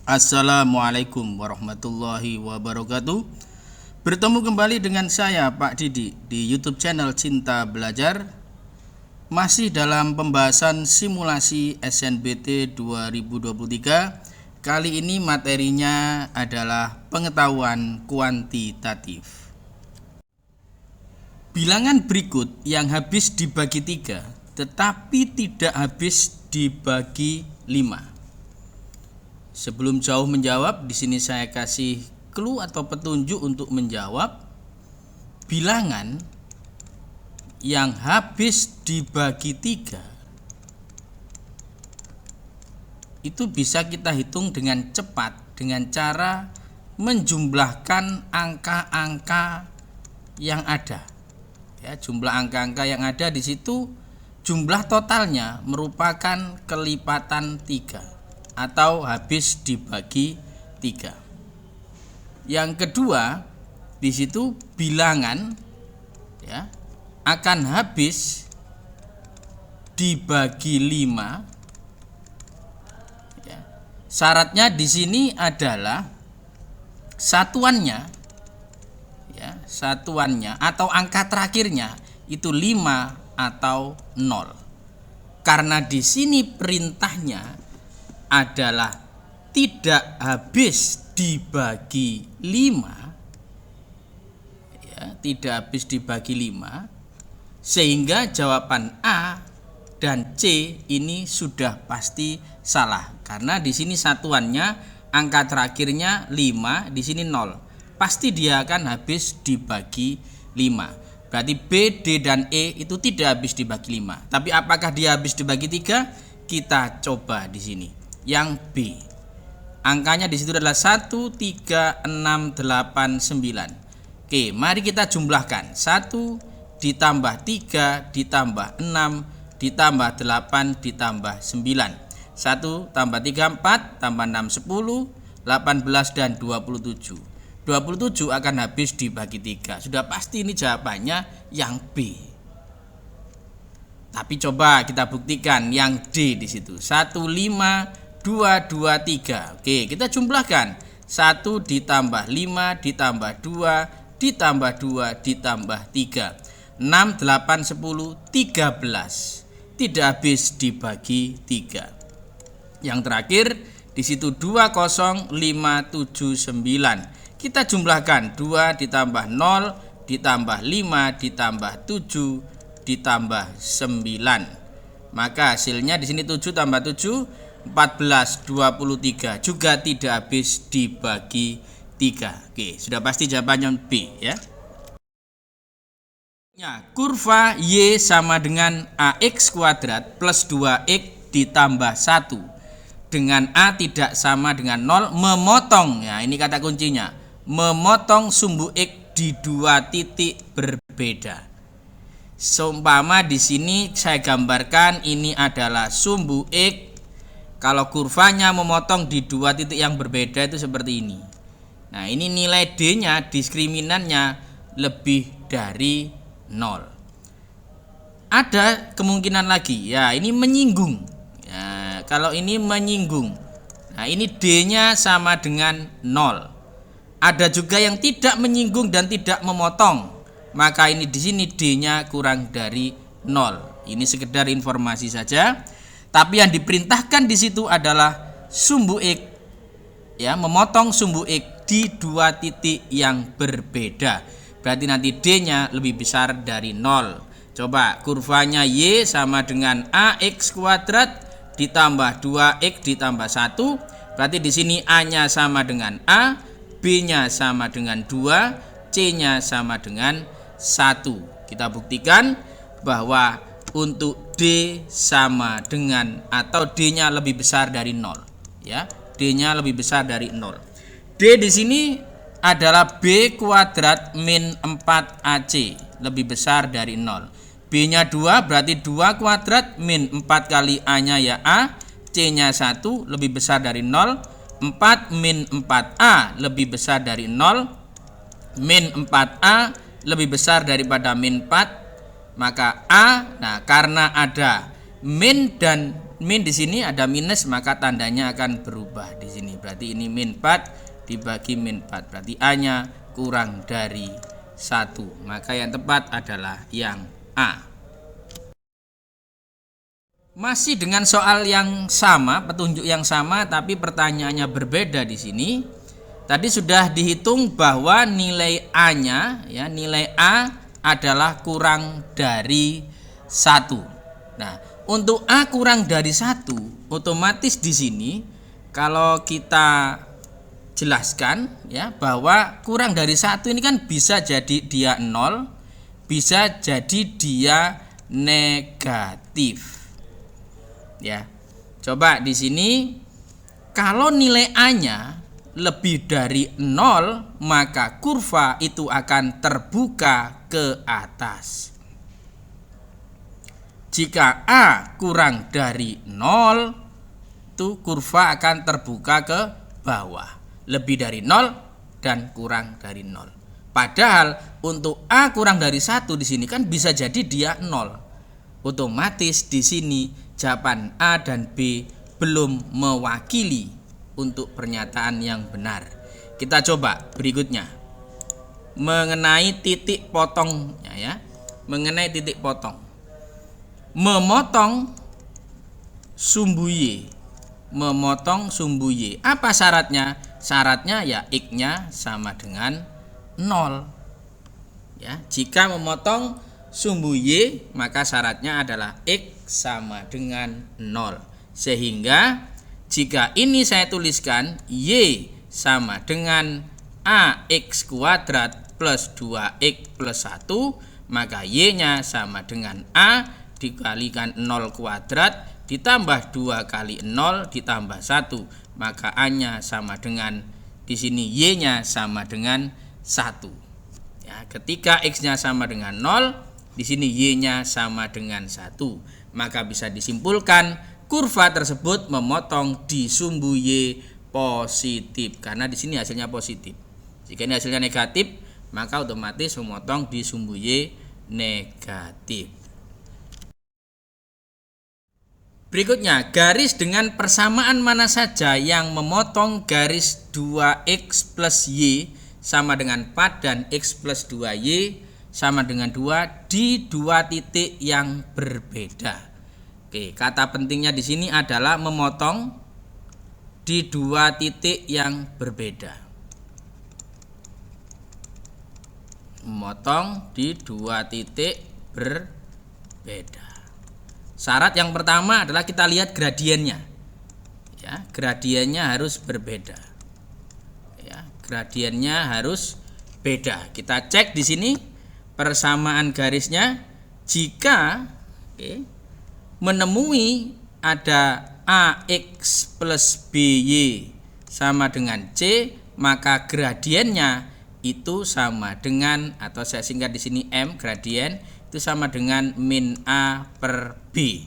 Assalamualaikum warahmatullahi wabarakatuh. Bertemu kembali dengan saya Pak Didi di YouTube channel Cinta Belajar. Masih dalam pembahasan simulasi SNBT 2023. Kali ini materinya adalah pengetahuan kuantitatif. Bilangan berikut yang habis dibagi 3 tetapi tidak habis dibagi 5. Sebelum jauh menjawab, di sini saya kasih clue atau petunjuk untuk menjawab. Bilangan yang habis dibagi 3 itu bisa kita hitung dengan cepat dengan cara menjumlahkan angka-angka yang ada. Ya, jumlah angka-angka yang ada di situ, jumlah totalnya merupakan kelipatan 3 atau habis dibagi 3. Yang kedua, di situ bilangan ya akan habis dibagi 5 ya. Syaratnya di sini adalah satuannya ya, satuannya atau angka terakhirnya itu 5 atau 0. Karena di sini perintahnya adalah tidak habis dibagi 5 ya, tidak habis dibagi 5, sehingga jawaban A dan C ini sudah pasti salah karena di sini satuannya angka terakhirnya 5, di sini 0. Pasti dia akan habis dibagi 5. Berarti B, D dan E itu tidak habis dibagi 5. Tapi apakah dia habis dibagi 3? Kita coba di sini. Yang B, angkanya di situ adalah 1, 3, 6, 8, 9. Oke, mari kita jumlahkan. 1 ditambah 3 ditambah 6 ditambah 8 ditambah 9. 1 tambah 3 4 tambah 6 10, 18 dan 27. 27 akan habis dibagi 3. Sudah pasti ini jawabannya yang B. Tapi coba kita buktikan yang D di situ. 1 5 2 2 3. Oke, kita jumlahkan. 1 ditambah 5 ditambah 2 ditambah 2 ditambah 3. 6 8 10 13. Tidak habis dibagi 3. Yang terakhir di situ 2 0 5 7 9. Kita jumlahkan 2 ditambah 0 ditambah 5 ditambah 7 ditambah 9. Maka hasilnya di sini 7 tambah 7 14, 23 juga tidak habis dibagi 3. Oke, sudah pasti jawabannya B ya. Kurva Y sama dengan AX kuadrat plus 2X ditambah 1 dengan A tidak sama dengan 0 memotong. Ya, ini kata kuncinya. Memotong sumbu X di 2 titik berbeda. Seumpama di sini saya gambarkan ini adalah sumbu X. Kalau kurvanya memotong di 2 titik yang berbeda itu seperti ini. Nah, ini nilai D-nya, diskriminannya lebih dari 0. Ada kemungkinan lagi, ya ini menyinggung. Ya, kalau ini menyinggung. Nah, ini D-nya sama dengan 0. Ada juga yang tidak menyinggung dan tidak memotong. Maka ini di sini D-nya kurang dari 0. Ini sekedar informasi saja. Tapi yang diperintahkan di situ adalah sumbu X ya, memotong sumbu X di 2 titik yang berbeda. Berarti nanti D-nya lebih besar dari 0. Coba kurvanya Y sama dengan AX kuadrat ditambah 2X ditambah 1. Berarti di sini A-nya sama dengan A, B-nya sama dengan 2, C-nya sama dengan 1. Kita buktikan bahwa untuk D sama dengan atau D-nya lebih besar dari 0 ya. D-nya lebih besar dari 0. D di sini adalah B kuadrat min 4AC, lebih besar dari 0. B-nya 2 berarti 2 kuadrat min 4 kali A-nya ya A, C-nya 1 lebih besar dari 0. 4 min 4A lebih besar dari 0. Min 4A lebih besar daripada min 4. Maka A, nah karena ada min dan min di sini ada minus, maka tandanya akan berubah di sini. Berarti ini min 4 dibagi min 4. Berarti A-nya kurang dari 1. Maka yang tepat adalah yang A. Masih dengan soal yang sama, petunjuk yang sama, tapi pertanyaannya berbeda di sini. Tadi sudah dihitung bahwa nilai A-nya, ya, nilai A adalah kurang dari 1. Nah, untuk A kurang dari 1, otomatis di sini kalau kita jelaskan, ya, bahwa kurang dari 1 ini kan bisa jadi dia 0, bisa jadi dia negatif. Ya. Coba di sini kalau nilai A-nya lebih dari 0, maka kurva itu akan terbuka ke atas. Jika A kurang dari 0, itu kurva akan terbuka ke bawah. Lebih dari 0 dan kurang dari 0. Padahal untuk A kurang dari 1 di sini kan bisa jadi dia 0. Otomatis di sini jawaban A dan B belum mewakili untuk pernyataan yang benar. Kita coba berikutnya. Mengenai titik potongnya, ya. Mengenai titik potong. Memotong sumbu Y. Memotong sumbu Y. Apa syaratnya? Syaratnya ya X-nya sama dengan 0. Ya, jika memotong sumbu Y, maka syaratnya adalah X sama dengan 0. Sehingga jika ini saya tuliskan Y sama dengan AX kuadrat plus 2X plus 1, maka Y-nya sama dengan A dikalikan 0 kuadrat ditambah 2 kali 0 ditambah 1, maka A-nya sama dengan, di sini Y-nya sama dengan 1. Ya, ketika X-nya sama dengan 0, di sini Y-nya sama dengan 1, maka bisa disimpulkan kurva tersebut memotong di sumbu Y positif, karena di sini hasilnya positif. Jika ini hasilnya negatif, maka otomatis memotong di sumbu Y negatif. Berikutnya, garis dengan persamaan mana saja yang memotong garis 2X plus Y sama dengan 4 dan X plus 2Y sama dengan 2 di dua titik yang berbeda. Oke, kata pentingnya di sini adalah memotong di dua titik yang berbeda. Memotong di dua titik berbeda. Syarat yang pertama adalah kita lihat gradiennya. Ya, gradiennya harus berbeda. Ya, gradiennya harus beda. Kita cek di sini persamaan garisnya. Jika menemui ada AX plus BY sama dengan C, maka gradiennya itu sama dengan, atau saya singkat di sini M, gradien itu sama dengan min A per B.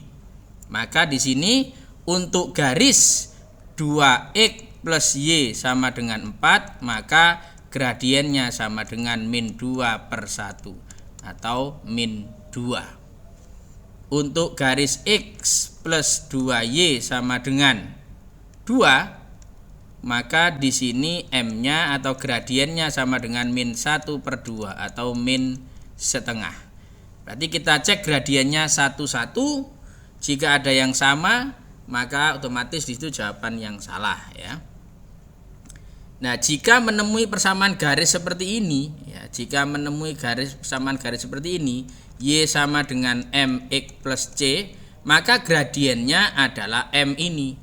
Maka di sini untuk garis 2X plus Y sama dengan 4, maka gradiennya sama dengan min 2 per 1 atau min 2. Untuk garis X plus 2Y sama dengan 2, maka di sini M-nya atau gradiennya sama dengan min 1 per 2 atau min setengah. Berarti kita cek gradiennya satu-satu. Jika ada yang sama, maka otomatis di situ jawaban yang salah, ya. Nah, jika menemui persamaan garis seperti ini, ya, jika menemui persamaan garis seperti ini, Y sama dengan MX plus C, maka gradiennya adalah M ini.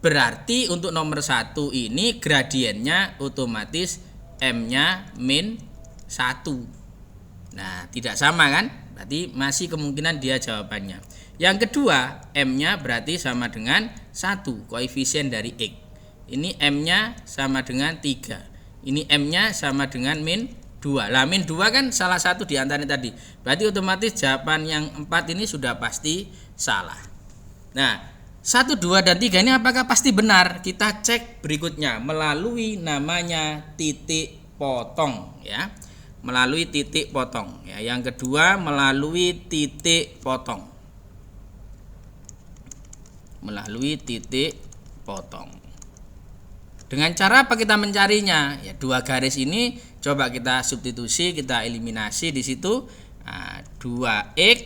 Berarti untuk nomor 1 ini gradiennya otomatis M-nya min 1. Nah, tidak sama kan? Berarti masih kemungkinan dia jawabannya. Yang kedua, M-nya berarti sama dengan 1, koefisien dari X. Ini M-nya sama dengan 3. Ini M-nya sama dengan min 2. Lah, min 2 kan salah satu di antara tadi. Berarti otomatis jawaban yang 4 ini sudah pasti salah. Nah, 1, 2, dan 3 ini apakah pasti benar? Kita cek berikutnya melalui namanya titik potong, ya. Melalui titik potong, ya. Yang kedua melalui titik potong. melalui titik potong. Dengan cara apa kita mencarinya? Ya, dua garis ini coba kita substitusi, kita eliminasi di situ. Nah, 2x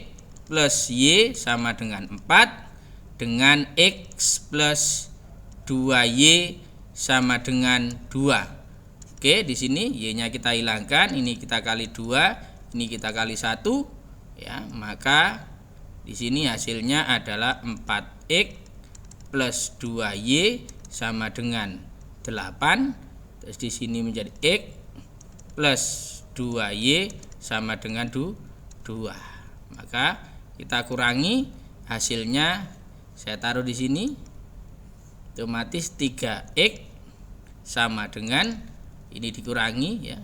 plus y sama dengan 4 dengan x plus 2y sama dengan 2. Oke, di sini y-nya kita hilangkan, ini kita kali 2, ini kita kali 1, ya, maka di sini hasilnya adalah 4x plus 2y sama dengan 8. Terus di sini menjadi x plus 2y sama dengan 2. Maka kita kurangi, hasilnya saya taruh di sini. Otomatis 3x sama dengan ini dikurangi, ya,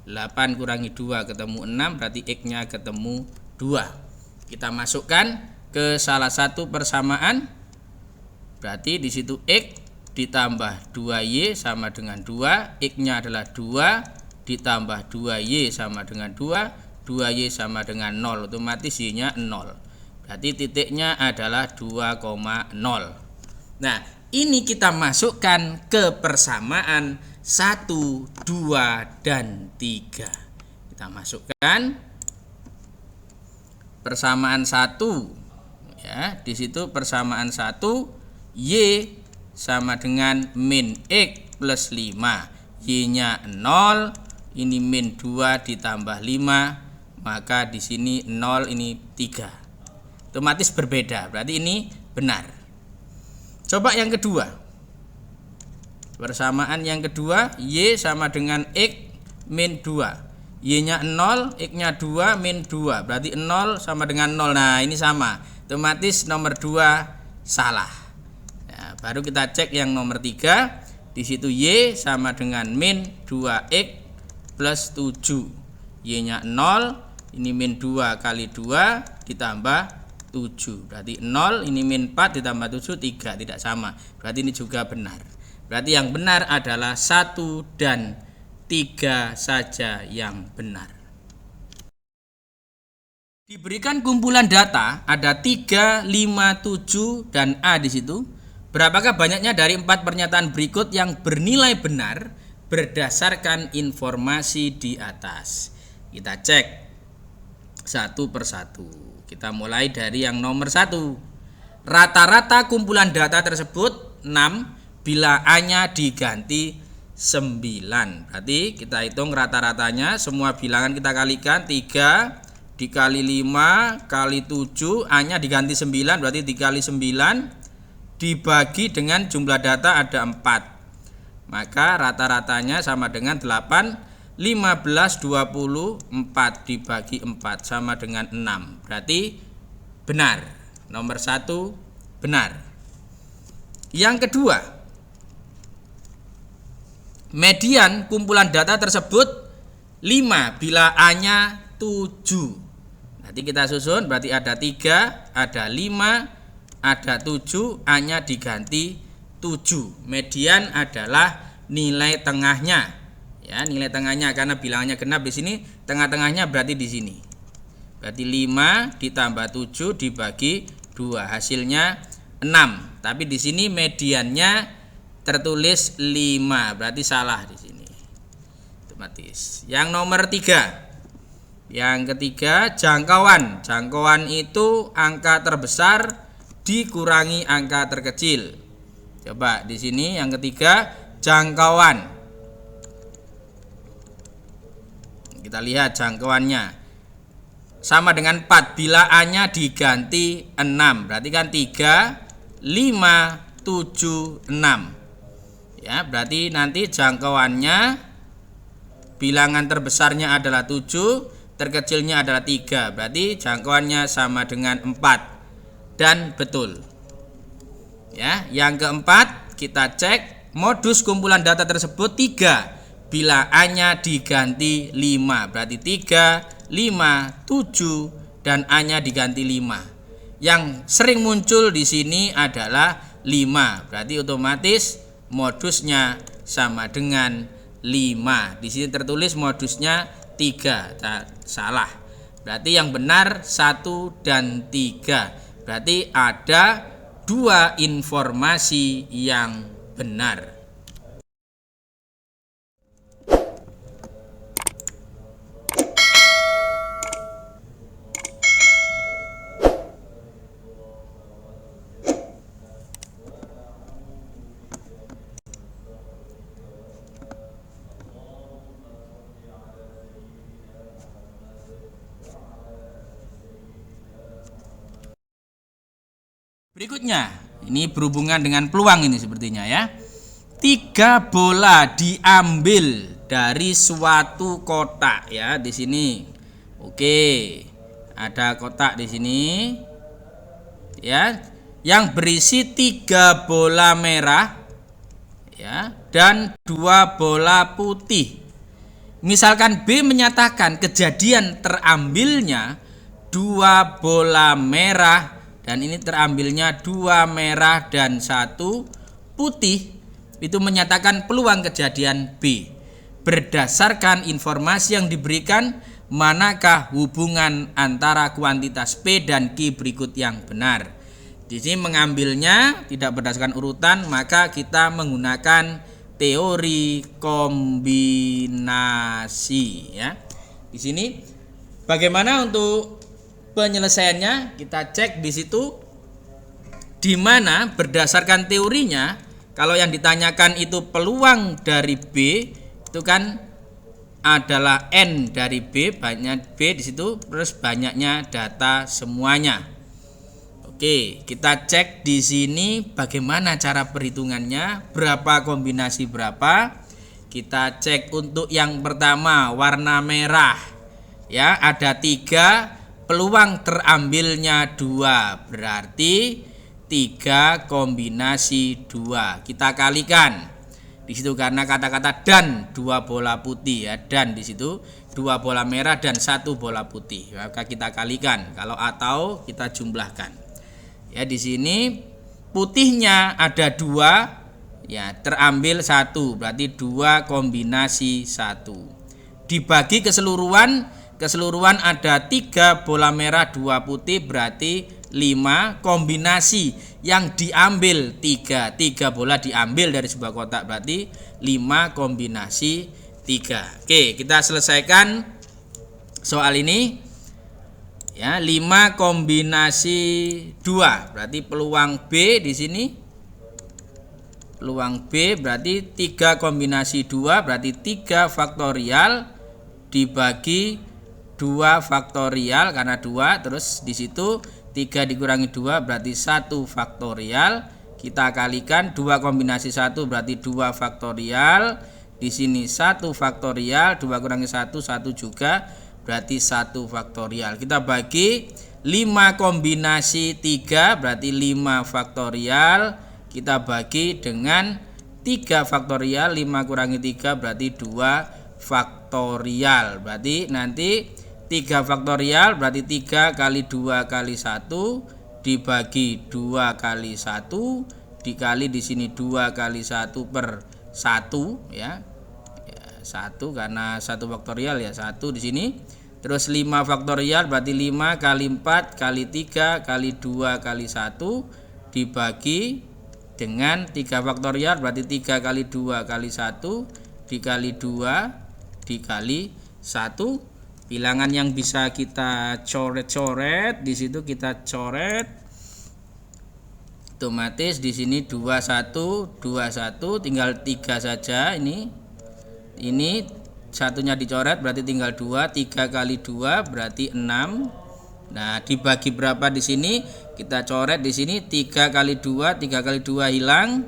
8 kurangi 2 ketemu 6, berarti x-nya ketemu 2. Kita masukkan ke salah satu persamaan, berarti di situ x ditambah 2y sama dengan 2, x-nya adalah 2 ditambah 2y sama dengan 2, 2y sama dengan 0, otomatis y-nya 0. Berarti titiknya adalah 2,0. Nah, ini kita masukkan ke persamaan 1, 2, dan 3. Kita masukkan persamaan 1, ya, di situ persamaan 1 y sama dengan min x plus 5, y-nya 0, ini min 2 ditambah 5, maka di sini 0, ini 3. Otomatis berbeda, berarti ini benar. Coba yang kedua. Persamaan yang kedua, y sama dengan x min 2. Y-nya 0, x-nya 2, min 2. Berarti 0 sama dengan 0. Nah, ini sama. Otomatis nomor 2 salah. Ya, baru kita cek yang nomor 3. Di situ y sama dengan min 2x plus 7. Y-nya 0, ini min 2 kali 2 ditambah 7. Berarti 0, ini min 4 ditambah 7, 3. Tidak sama. Berarti ini juga benar. Berarti yang benar adalah 1 dan 3 saja yang benar. Diberikan kumpulan data ada 3, 5, 7 dan A di situ. Berapakah banyaknya dari 4 pernyataan berikut yang bernilai benar berdasarkan informasi di atas? Kita cek satu persatu. Kita mulai dari yang nomor 1. Rata-rata kumpulan data tersebut 6 bila A-nya diganti 9. Berarti kita hitung rata-ratanya, semua bilangan kita kalikan, 3 dikali 5 kali 7, A-nya diganti 9, berarti dikali 9 dibagi dengan jumlah data ada 4. Maka rata-ratanya sama dengan 8, 15, 20, 4 dibagi 4 sama dengan 6. Berarti benar. Nomor 1 benar. Yang kedua, median kumpulan data tersebut 5 bila A-nya 7. Nanti kita susun, berarti ada 3, ada 5, ada 7, A-nya diganti 7. Median adalah nilai tengahnya. Ya, nilai tengahnya karena bilangannya genap di sini, tengah-tengahnya berarti di sini. Berarti 5 ditambah 7 dibagi 2, hasilnya 6. Tapi di sini mediannya tertulis 5, berarti salah di sini. Otomatis. Yang nomor 3. Yang ketiga, jangkauan. Jangkauan itu angka terbesar dikurangi angka terkecil. Coba di sini yang ketiga, jangkauan. Kita lihat jangkauannya. Sama dengan 4 bila A-nya diganti 6. Berarti kan 3, 5, 7, 6. Ya, berarti nanti jangkauannya bilangan terbesarnya adalah 7, terkecilnya adalah 3. Berarti jangkauannya sama dengan 4 dan betul. Ya, yang keempat kita cek modus kumpulan data tersebut 3 bila A-nya diganti 5. Berarti 3, 5, 7 dan A-nya diganti 5. Yang sering muncul di sini adalah 5. Berarti otomatis modusnya sama dengan 5. Di sini tertulis modusnya 3. Salah. Berarti yang benar 1 dan 3. Berarti ada dua informasi yang benar. Berikutnya, ini berhubungan dengan peluang ini sepertinya ya. 3 bola diambil dari suatu kotak ya di sini. Oke. Ada kotak di sini. Ya, yang berisi 3 bola merah ya dan 2 bola putih. Misalkan B menyatakan kejadian terambilnya 2 bola merah dan ini terambilnya 2 merah dan 1 putih, itu menyatakan peluang kejadian B. Berdasarkan informasi yang diberikan, manakah hubungan antara kuantitas P dan Q berikut yang benar? Di sini mengambilnya tidak berdasarkan urutan, maka kita menggunakan teori kombinasi ya. Di sini bagaimana untuk penyelesaiannya, kita cek di situ, di mana berdasarkan teorinya kalau yang ditanyakan itu peluang dari B itu kan adalah N dari B, banyak B di situ, terus banyaknya data semuanya. Oke, kita cek di sini bagaimana cara perhitungannya, berapa kombinasi berapa. Kita cek untuk yang pertama warna merah ya, ada 3, peluang terambilnya 2, berarti 3 kombinasi 2. Kita kalikan di situ karena kata-kata dan 2 bola putih ya, dan di situ 2 bola merah dan 1 bola putih. Maka kita kalikan, kalau atau kita jumlahkan. Ya di sini putihnya ada 2 ya, terambil 1, berarti 2 kombinasi 1. Dibagi keseluruhan ada 3 bola merah 2 putih, berarti 5 kombinasi yang diambil 3 bola diambil dari sebuah kotak, berarti 5 kombinasi 3. Oke, kita selesaikan soal ini ya. 5 kombinasi 2 berarti peluang B di sini, peluang B berarti 3 kombinasi 2 berarti 3 faktorial dibagi 2 faktorial karena 2, terus di situ 3 dikurangi 2 berarti 1 faktorial. Kita kalikan 2 kombinasi 1 berarti 2 faktorial. Di sini 1 faktorial, 2 kurangi 1 juga berarti 1 faktorial. Kita bagi 5 kombinasi 3 berarti 5 faktorial. Kita bagi dengan 3 faktorial, 5 kurangi 3 berarti 2 faktorial. Berarti nanti 3 faktorial berarti 3 kali 2 kali 1 dibagi 2 kali 1 dikali di sini 2 kali 1 per 1 ya. 1 karena 1 faktorial ya 1 di sini. Terus 5 faktorial berarti 5 kali 4 kali 3 kali 2 kali 1 dibagi dengan 3 faktorial berarti 3 kali 2 kali 1 dikali 2 dikali 1. Bilangan yang bisa kita coret-coret di situ kita coret. Otomatis di sini 21 tinggal 3 saja ini. Ini satunya dicoret berarti tinggal 2, 3 kali 2 berarti 6. Nah, dibagi berapa di sini? Kita coret di sini 3 kali 2, 3 kali 2 hilang.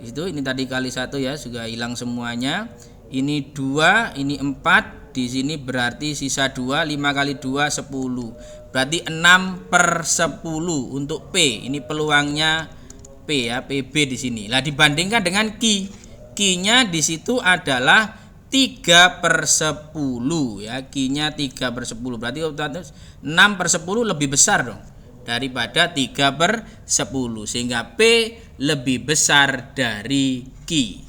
Di situ ini tadi kali 1 ya, sudah hilang semuanya. Ini 2, ini 4. Di sini berarti sisa 2, 5 kali 2 10. Berarti 6 per 10 untuk P. Ini peluangnya P ya, PB di sini. Nah, dibandingkan dengan Q. Q-nya di situ adalah 3 per 10 ya. Q-nya 3 per 10. Berarti 6 per 10 lebih besar dong daripada 3 per 10. Sehingga P lebih besar dari Q.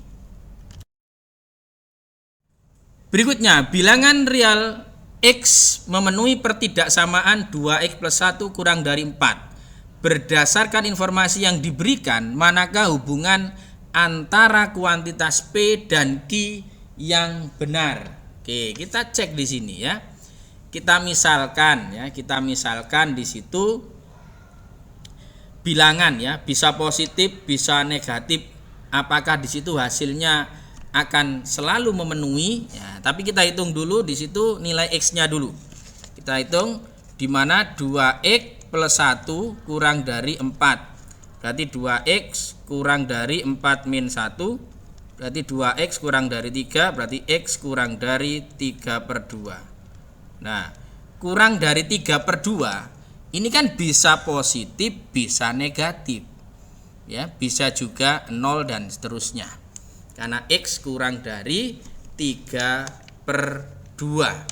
Berikutnya, bilangan real X memenuhi pertidaksamaan 2X plus 1 kurang dari 4. berdasarkan informasi yang diberikan, manakah hubungan antara kuantitas P dan Q yang benar? Oke, kita cek di sini ya. Kita misalkan di situ bilangan ya, bisa positif, bisa negatif. Apakah di situ hasilnya akan selalu memenuhi? Ya, tapi kita hitung dulu di situ nilai X-nya dulu. Kita hitung di mana 2X plus 1 kurang dari 4. Berarti 2X kurang dari 4 min 1. Berarti 2X kurang dari 3. Berarti X kurang dari 3/2. Nah, kurang dari 3/2 ini kan bisa positif, bisa negatif. Ya, bisa juga 0 dan seterusnya. Karena X kurang dari 3/2.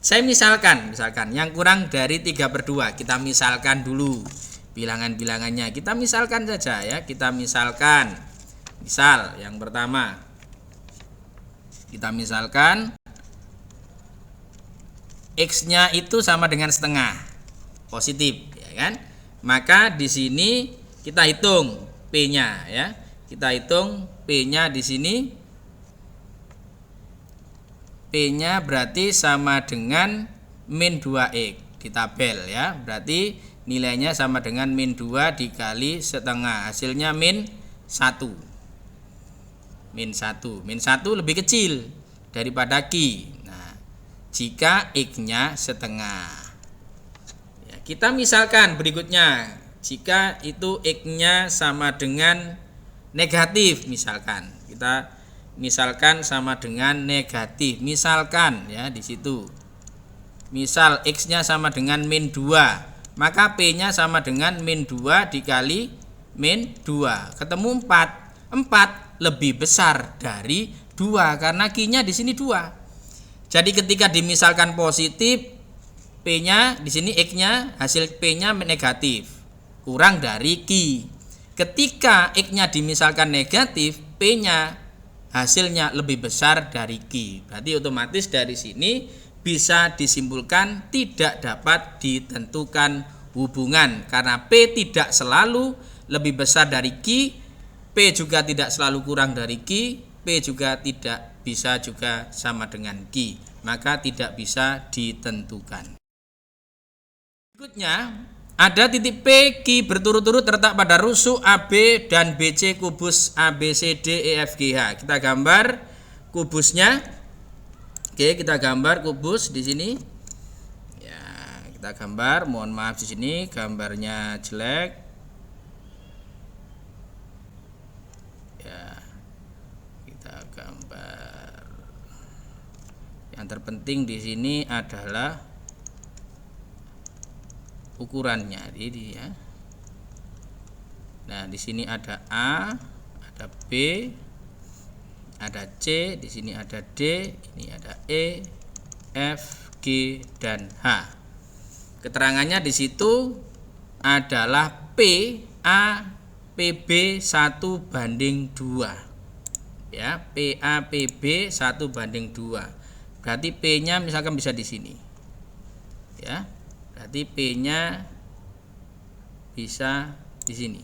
Saya misalkan yang kurang dari 3/2, kita misalkan dulu bilangan-bilangannya. Kita misalkan saja ya, misal yang pertama. Kita misalkan X-nya itu sama dengan setengah. Positif, ya kan? Maka di sini kita hitung P-nya ya. Kita hitung P-nya di sini. P-nya berarti sama dengan min 2X di tabel ya. Berarti nilainya sama dengan min 2 dikali setengah. Hasilnya min 1. Min 1. Min 1 lebih kecil daripada Q. Nah, jika X-nya setengah. Ya, kita misalkan berikutnya. Jika itu X-nya sama dengan negatif misalkan. Kita misalkan sama dengan negatif. Misalkan ya di situ. Misal X-nya sama dengan min 2, maka P-nya sama dengan min 2 dikali min 2. Ketemu 4. 4 lebih besar dari 2 karena Q-nya di sini 2. Jadi ketika dimisalkan positif, P-nya di sini X-nya, hasil P-nya negatif, kurang dari Q. Ketika X-nya dimisalkan negatif, P-nya hasilnya lebih besar dari Q. Berarti otomatis dari sini bisa disimpulkan tidak dapat ditentukan hubungan karena P tidak selalu lebih besar dari Q, P juga tidak selalu kurang dari Q, P juga tidak bisa juga sama dengan Q, maka tidak bisa ditentukan. Berikutnya ada titik P, Q berturut-turut terletak pada rusuk AB dan BC kubus ABCD EFGH. Kita gambar kubusnya. Oke, kita gambar kubus di sini. Ya, kita gambar. Mohon maaf di sini gambarnya jelek. Ya, kita gambar. Yang terpenting di sini adalah ukurannya, ini ya. Nah, di sini ada A, ada B, ada C, di sini ada D, ini ada E, F, G dan H. Keterangannya di situ adalah P A PB 1/2. Ya, PA PB 1/2. Berarti P-nya misalkan bisa di sini. Ya. Berarti P-nya bisa di sini.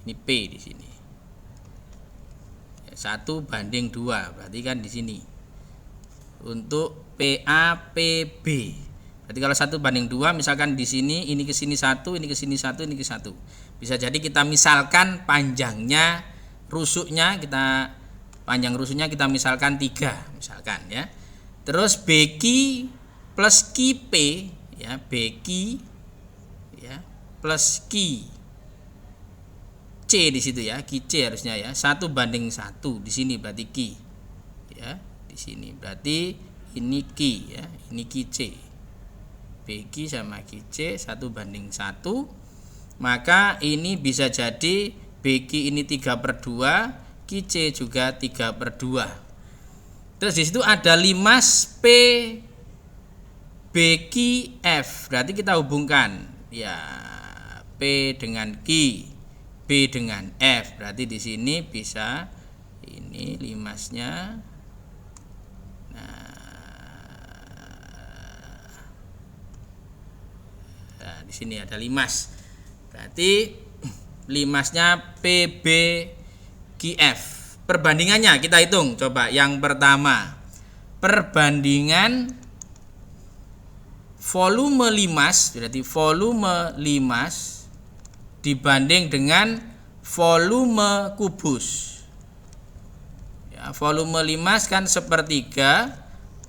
Ini P di sini. 1/2 berarti kan di sini. Untuk PAPB. Berarti kalau 1/2 misalkan di sini ini ke sini 1, ini ke sini 1, ini ke 1. Bisa jadi kita misalkan panjang rusuknya kita misalkan 3 misalkan ya. Terus BQ plus QP ya, BQ ya plus Q C di situ ya, QC harusnya ya, 1/1 di sini berarti Q. Ya, di sini berarti ini Q ya, ini QC. BQ sama QC 1/1. Maka ini bisa jadi BQ ini 3/2, QC juga 3/2. Terus di situ ada 5P BQF. Berarti kita hubungkan ya P dengan Q, B dengan F. Berarti di sini bisa Ini limasnya. Nah, di sini ada limas. Berarti limasnya PBQF. Perbandingannya kita hitung. Coba yang pertama, perbandingan volume limas, berarti volume limas dibanding dengan volume kubus. Ya, volume limas kan sepertiga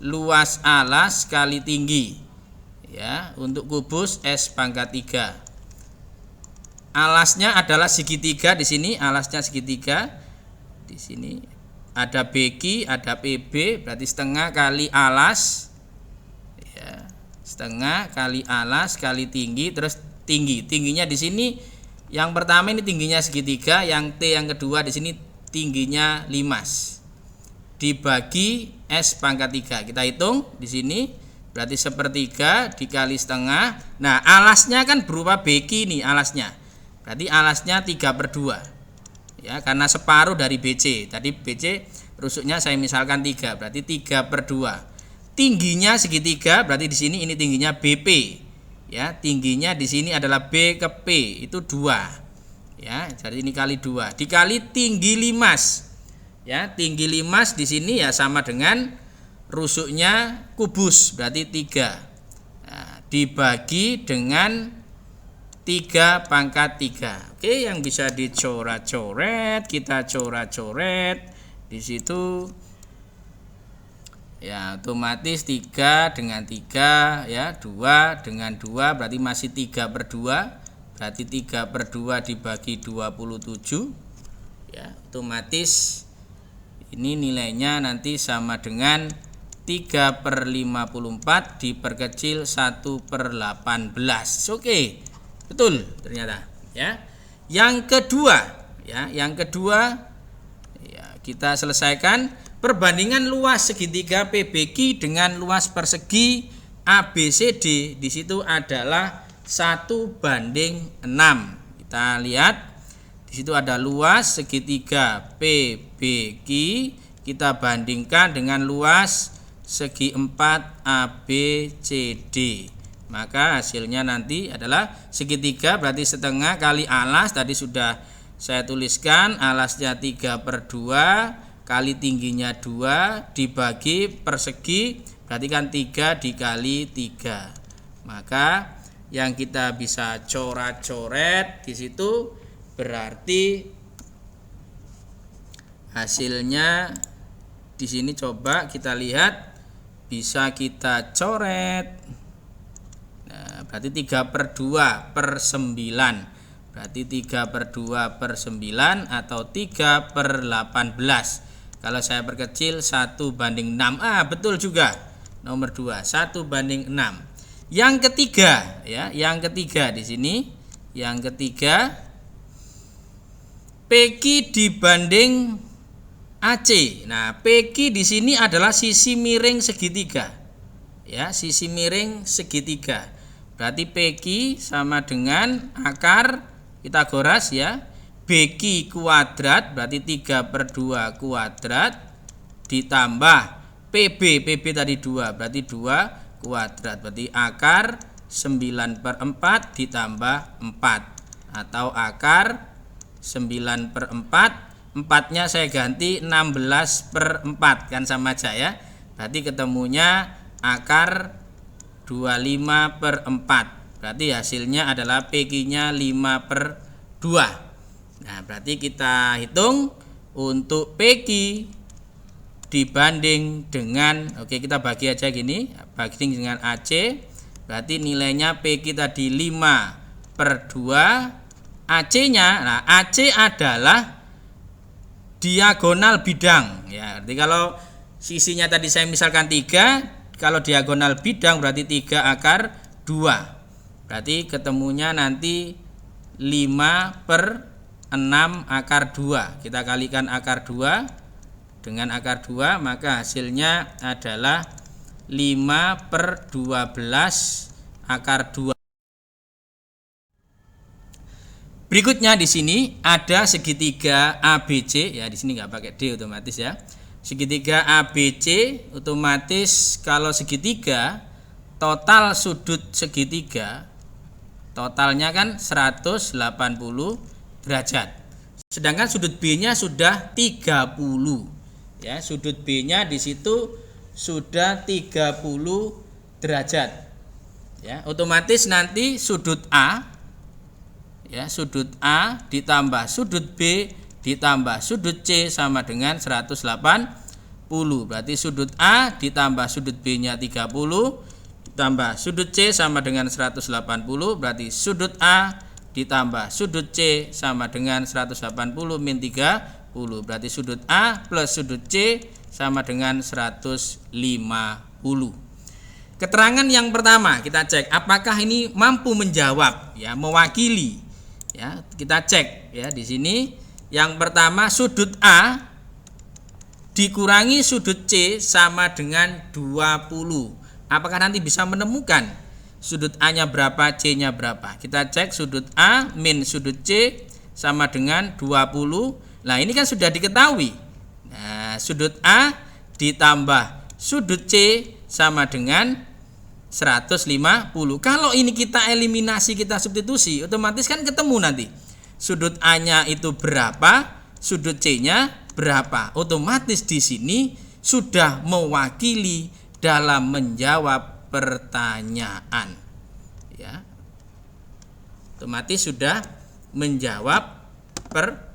luas alas kali tinggi. Ya, untuk kubus S pangkat 3. Alasnya adalah segitiga di sini, alasnya segitiga. Di sini ada BQ, ada PB, berarti setengah kali alas. Ya, setengah kali alas kali tinggi, terus tinggi. Tingginya di sini yang pertama ini tingginya segitiga, yang T yang kedua di sini tingginya limas. Dibagi S pangkat 3. Kita hitung di sini berarti sepertiga dikali setengah. Nah, alasnya kan berupa BQ nih alasnya. Berarti alasnya 3/2. Ya, karena separuh dari BC. Tadi BC rusuknya saya misalkan 3, berarti 3/2. Tingginya segitiga, berarti di sini ini tingginya BP. Ya, tingginya di sini adalah B ke P, itu 2. Ya, jadi ini kali 2 dikali tinggi limas. Ya, tinggi limas di sini ya sama dengan rusuknya kubus, berarti 3. Nah, dibagi dengan 3 pangkat 3. Oke, yang bisa dicoret-coret, kita coret-coret di situ. Ya, otomatis 3 dengan 3 ya, 2 dengan 2 berarti masih 3/2. Berarti 3/2 dibagi 27. Ya, otomatis ini nilainya nanti sama dengan 3/54 diperkecil 1/18. Oke. Betul ternyata, ya. Yang kedua, ya, kita selesaikan perbandingan luas segitiga PBQ dengan luas persegi ABCD. Di situ adalah 1/6. Kita lihat di situ ada luas segitiga PBQ, kita bandingkan dengan luas segi 4 ABCD. Maka hasilnya nanti adalah segitiga berarti setengah kali alas, tadi sudah saya tuliskan, alasnya 3/2 kali tingginya 2 dibagi persegi, berarti kan 3 dikali 3. Maka yang kita bisa coret-coret di situ berarti hasilnya di sini coba kita lihat, bisa kita coret. Berarti 3/2/9. Berarti 3/2/9 atau 3/18. Kalau saya perkecil 1/6. Betul juga. Nomor 2, 1/6. Yang ketiga, ya, yang ketiga di sini, yang ketiga PQ dibanding AC. Nah, PQ di sini adalah sisi miring segitiga. Ya, sisi miring segitiga. Berarti PQ sama dengan akar Pitagoras, ya. BQ kuadrat berarti 3/2 kuadrat ditambah PB tadi 2 berarti 2 kuadrat, berarti akar 9/4 ditambah 4 atau akar 9/4. 4-nya saya ganti 16/4 kan sama aja, ya. Berarti ketemunya akar 25/4. Berarti hasilnya adalah PQ-nya 5/2. Nah, berarti kita hitung untuk PQ dibanding dengan, oke, kita bagi aja gini, bagi dengan AC. Berarti nilainya PQ tadi 5/2. AC-nya, nah AC adalah diagonal bidang, ya. Jadi kalau sisinya tadi saya misalkan 3, kalau diagonal bidang berarti 3/2. Berarti ketemunya nanti 5/6 akar 2. Kita kalikan akar 2 dengan akar 2, maka hasilnya adalah 5/12 akar 2. Berikutnya di sini ada segitiga ABC, ya di sini nggak pakai D otomatis ya. Segitiga ABC otomatis kalau segitiga total sudut segitiga totalnya kan 180 derajat. Sedangkan sudut B-nya sudah 30. Ya, sudut B-nya di situ sudah 30 derajat. Ya, otomatis nanti sudut A, ya, sudut A ditambah sudut B ditambah sudut C sama dengan 180. Berarti sudut A ditambah sudut B-nya 30 ditambah sudut C sama dengan 180. Berarti sudut A ditambah sudut C sama dengan 180 min 30. Berarti sudut A plus sudut C sama dengan 150. Keterangan yang pertama kita cek apakah ini mampu menjawab, ya, mewakili. Ya, kita cek ya di sini. Yang pertama sudut A dikurangi sudut C sama dengan 20. Apakah nanti bisa menemukan sudut A-nya berapa, C-nya berapa? Kita cek sudut A min sudut C sama dengan 20. Nah, ini kan sudah diketahui. Nah, sudut A ditambah sudut C sama dengan 150. Kalau ini kita eliminasi, kita substitusi, otomatis kan ketemu nanti. Sudut A-nya itu berapa, sudut C-nya berapa. Otomatis di sini sudah mewakili dalam menjawab pertanyaan. Ya. Otomatis sudah menjawab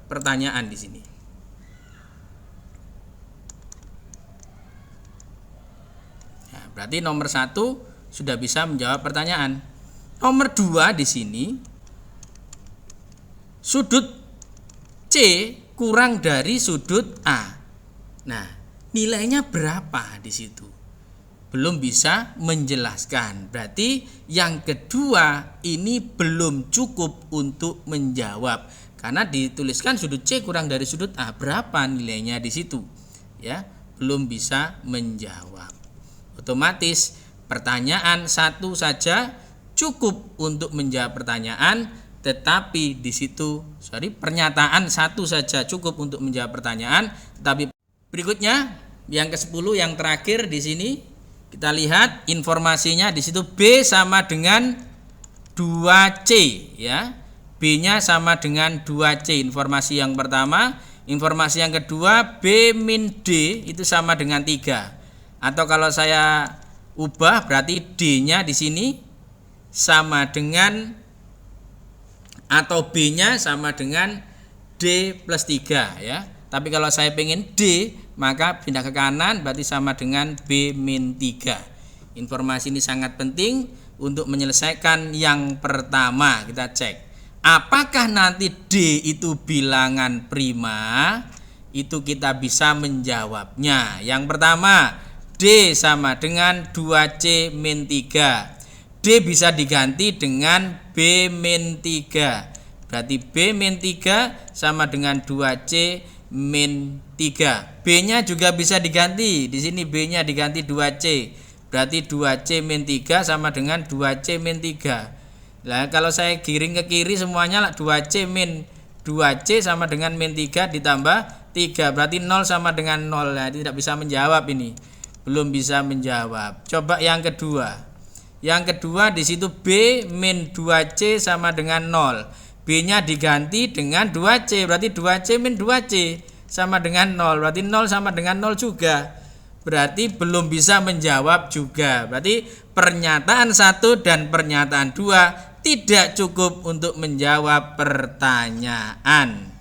pertanyaan di sini. Ya, berarti nomor 1 sudah bisa menjawab pertanyaan. Nomor 2 di sini sudut C kurang dari sudut A. Nah, nilainya berapa di situ? Belum bisa menjelaskan. Berarti yang kedua ini belum cukup untuk menjawab. Karena dituliskan sudut C kurang dari sudut A. Berapa nilainya di situ? Ya, belum bisa menjawab. Otomatis pertanyaan 1 saja cukup untuk menjawab pertanyaan, tetapi di situ pernyataan 1 saja cukup untuk menjawab pertanyaan. Tapi berikutnya yang ke-10 yang terakhir di sini kita lihat informasinya di situ B sama dengan 2C, ya. B-nya sama dengan 2C, informasi yang pertama. Informasi yang kedua B min D itu sama dengan 3. Atau kalau saya ubah berarti D-nya di sini sama dengan atau B-nya sama dengan D plus 3, ya. Tapi kalau saya pengen D, maka pindah ke kanan berarti sama dengan B min 3. Informasi ini sangat penting untuk menyelesaikan yang pertama. Kita cek apakah nanti D itu bilangan prima. Itu kita bisa menjawabnya. Yang pertama D sama dengan 2C min 3. D bisa diganti dengan B min 3. Berarti B min 3 sama dengan 2C min 3. B-nya juga bisa diganti. Di sini B-nya diganti 2C. Berarti 2C min 3 sama dengan 2C min 3. Nah, kalau saya giring ke kiri semuanya 2C min 2C sama dengan min 3 ditambah 3. Berarti 0 sama dengan 0. Nah, tidak bisa menjawab ini. Belum bisa menjawab. Coba yang kedua. Yang kedua di situ B min 2C sama dengan 0. B-nya diganti dengan 2C. Berarti 2C min 2C sama dengan 0. Berarti 0 sama dengan 0 juga. Berarti belum bisa menjawab juga. Berarti pernyataan 1 dan pernyataan 2 tidak cukup untuk menjawab pertanyaan.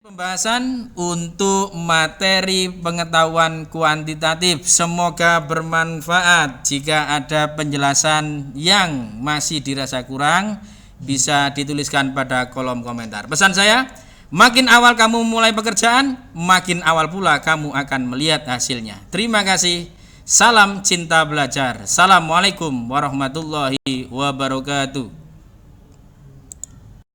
Pembahasan untuk materi pengetahuan kuantitatif, semoga bermanfaat. Jika ada penjelasan yang masih dirasa kurang, bisa dituliskan pada kolom komentar. Pesan saya, makin awal kamu mulai pekerjaan, makin awal pula kamu akan melihat hasilnya. Terima kasih. Salam cinta belajar. Assalamualaikum warahmatullahi wabarakatuh.